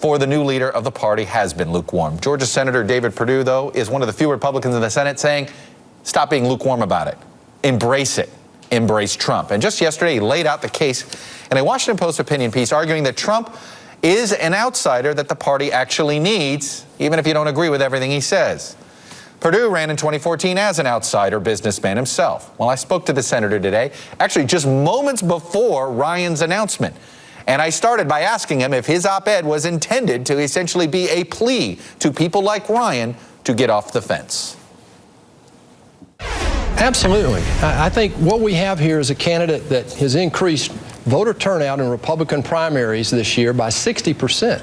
for the new leader of the party has been lukewarm. Georgia Senator David Perdue, though, is one of the few Republicans in the Senate saying, stop being lukewarm about it. Embrace it. Embrace Trump. And just yesterday, he laid out the case in a Washington Post opinion piece arguing that Trump is an outsider that the party actually needs, even if you don't agree with everything he says. Perdue ran in 2014 as an outsider businessman himself. Well, I spoke to the senator today, actually just moments before Ryan's announcement. And I started by asking him if his op-ed was intended to essentially be a plea to people like Ryan to get off the fence. Absolutely. I think what we have here is a candidate that has increased voter turnout in Republican primaries this year by 60%.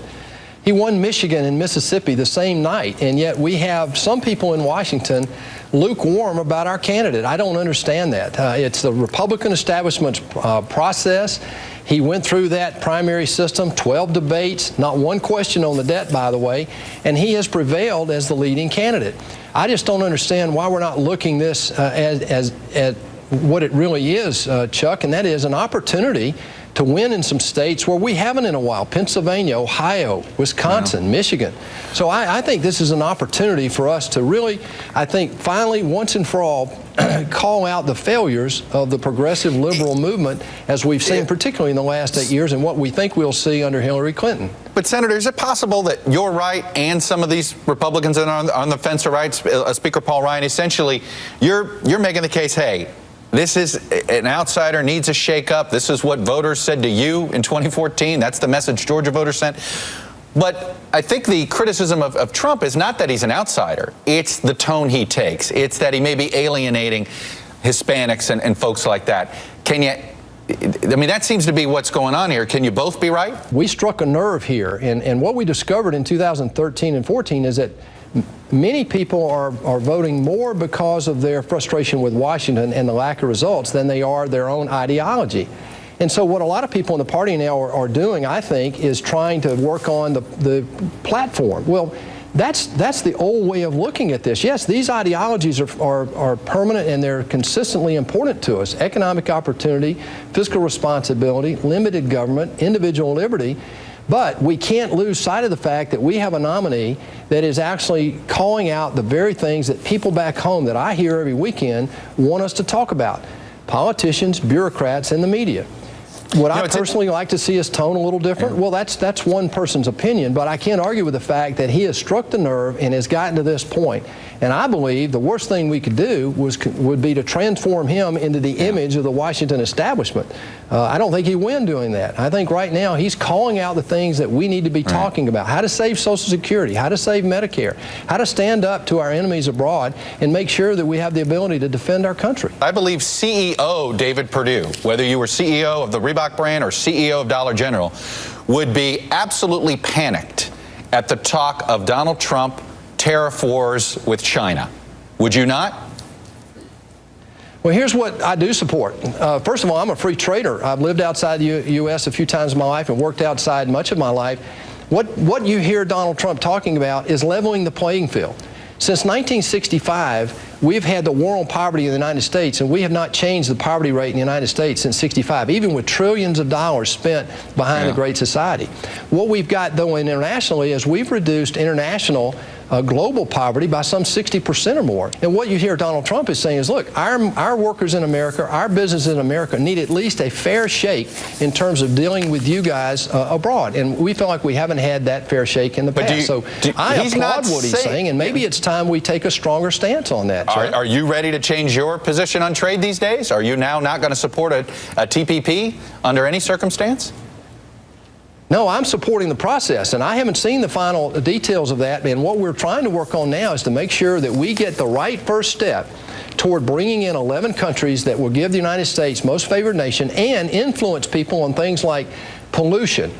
He won Michigan and Mississippi the same night, and yet we have some people in Washington lukewarm about our candidate. I don't understand that. It's the Republican establishment's process. He went through that primary system, 12 debates, not one question on the debt, by the way, and he has prevailed as the leading candidate. I just don't understand why we're not looking this as what it really is, Chuck, and that is an opportunity to win in some states where we haven't in a while: Pennsylvania, Ohio, Wisconsin, Michigan. So I think this is an opportunity for us to really, I think, finally, once and for all, call out the failures of the progressive liberal movement, as we've seen particularly in the last 8 years, and what we think we'll see under Hillary Clinton. But, Senator, is it possible that you're right and some of these Republicans that are on the fence are right? Speaker Paul Ryan, essentially, you're making the case, hey, this is an outsider, needs a shakeup. This is what voters said to you in 2014. That's the message Georgia voters sent. But I think the criticism of Trump is not that he's an outsider. It's the tone he takes. It's that he may be alienating Hispanics and folks like that. Can you... I mean, that seems to be what's going on here. Can you both be right? We struck a nerve here, and what we discovered in 2013 and 14 is that many people are voting more because of their frustration with Washington and the lack of results than they are their own ideology. And so what a lot of people in the party now are doing, I think, is trying to work on the platform. Well, that's the old way of looking at this. Yes, these ideologies are permanent and they're consistently important to us. Economic opportunity, fiscal responsibility, limited government, individual liberty. But we can't lose sight of the fact that we have a nominee that is actually calling out the very things that people back home that I hear every weekend want us to talk about: politicians, bureaucrats, and the media. Would I personally like to see his tone a little different? Well, that's one person's opinion, but I can't argue with the fact that he has struck the nerve and has gotten to this point. And I believe the worst thing we could do would be to transform him into the image of the Washington establishment. I don't think he'd win doing that. I think right now he's calling out the things that we need to be talking about: how to save Social Security, how to save Medicare, how to stand up to our enemies abroad and make sure that we have the ability to defend our country. I believe CEO David Perdue, whether you were CEO of the Reebok brand or CEO of Dollar General, would be absolutely panicked at the talk of Donald Trump tariff wars with China. Would you not? Well, here's what I do support. First of all, I'm a free trader. I've lived outside the U.S. a few times in my life and worked outside much of my life. What you hear Donald Trump talking about is leveling the playing field. Since 1965, we've had the war on poverty in the United States, and we have not changed the poverty rate in the United States since '65, even with trillions of dollars spent behind the Great Society. What we've got, though, internationally is we've reduced international global poverty by some 60% or more. And what you hear Donald Trump is saying is, look, our workers in America, our businesses in America need at least a fair shake in terms of dealing with you guys abroad. And we feel like we haven't had that fair shake in the past. I applaud what he's saying, and maybe it's time we take a stronger stance on that. Are you ready to change your position on trade these days? Are you now not going to support a TPP under any circumstance? No, I'm supporting the process, and I haven't seen the final details of that. And what we're trying to work on now is to make sure that we get the right first step toward bringing in 11 countries that will give the United States most favored nation and influence people on things like pollution,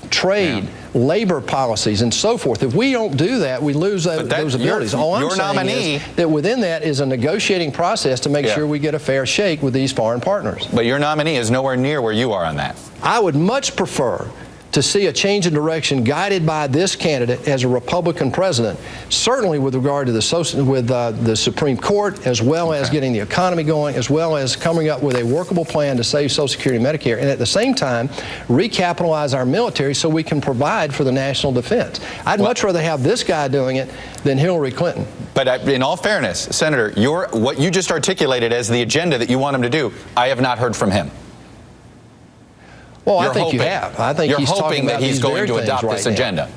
trade, labor policies, and so forth. If we don't do that, we lose those abilities. All I'm saying is that within that is a negotiating process to make sure we get a fair shake with these foreign partners. But your nominee is nowhere near where you are on that. I would much prefer to see a change in direction guided by this candidate as a Republican president, certainly with regard to the Supreme Court, as well as getting the economy going, as well as coming up with a workable plan to save Social Security and Medicare, and at the same time, recapitalize our military so we can provide for the national defense. I'd much rather have this guy doing it than Hillary Clinton. But in all fairness, Senator, what you just articulated as the agenda that you want him to do, I have not heard from him. Well, I think you have. I think he's hoping that he's going to adopt this agenda.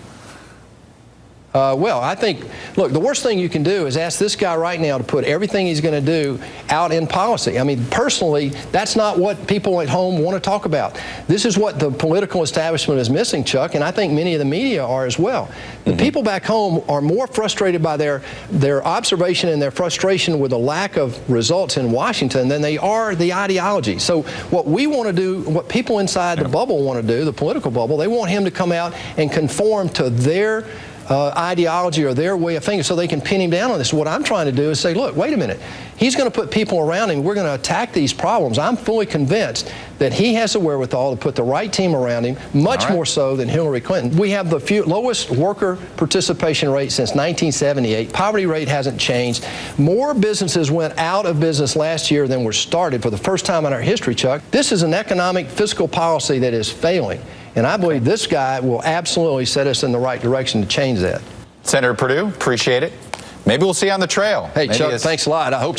Well, I think, look, the worst thing you can do is ask this guy right now to put everything he's going to do out in policy. I mean, personally, that's not what people at home want to talk about. This is what the political establishment is missing, Chuck, and I think many of the media are as well. The people back home are more frustrated by their observation and their frustration with the lack of results in Washington than they are the ideology. So what we want to do, what people inside the bubble want to do, the political bubble, they want him to come out and conform to their ideology or their way of thinking so they can pin him down on this. What I'm trying to do is say, look, wait a minute. He's going to put people around him. We're going to attack these problems. I'm fully convinced that he has the wherewithal to put the right team around him, much more so than Hillary Clinton. We have the lowest worker participation rate since 1978. Poverty rate hasn't changed. More businesses went out of business last year than were started for the first time in our history, Chuck. This is an economic fiscal policy that is failing. And I believe this guy will absolutely set us in the right direction to change that. Senator Perdue, appreciate it. Maybe we'll see you on the trail. Hey, Chuck, thanks a lot. I hope so.